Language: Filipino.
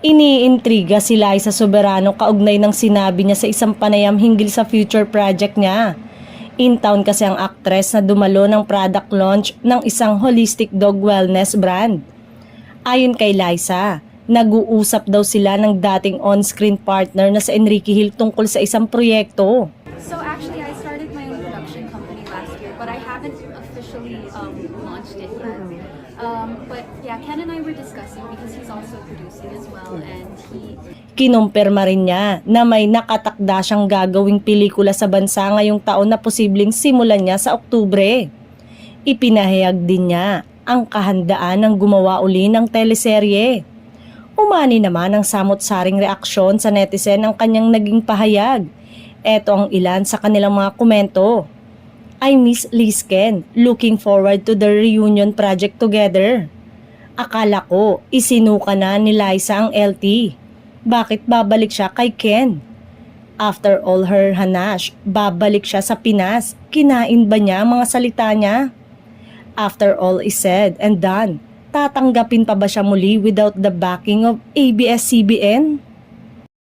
Iniintriga si Liza Soberano kaugnay ng sinabi niya sa isang panayam hinggil sa future project niya. In town kasi ang aktres na dumalo ng product launch ng isang holistic dog wellness brand. Ayon kay Liza, nag-uusap daw sila ng dating on-screen partner na sa Enrique Hill tungkol sa isang proyekto. So actually, I started my own production company last year, but I haven't officially launched it yet. But yeah, Ken and I were discussing because he's also producing as well, and Kinumpirma rin niya na may nakatakda siyang gagawing pelikula sa bansa ngayong taon na posibleng simulan niya sa Oktubre. Ipinahayag din niya ang kahandaan ng gumawa uli ng teleserye. Umani naman ang samot-saring reaksyon sa netizen ang kanyang naging pahayag. Eto ang ilan sa kanilang mga komento. I miss Liz Ken, looking forward to the reunion project together. Akala ko isinuka na ni Liza ang LT. Bakit babalik siya kay Ken? After all her hanash, babalik siya sa Pinas. Kinain ba niya ang mga salita niya? After all is said and done, tatanggapin pa ba siya muli without the backing of ABS-CBN?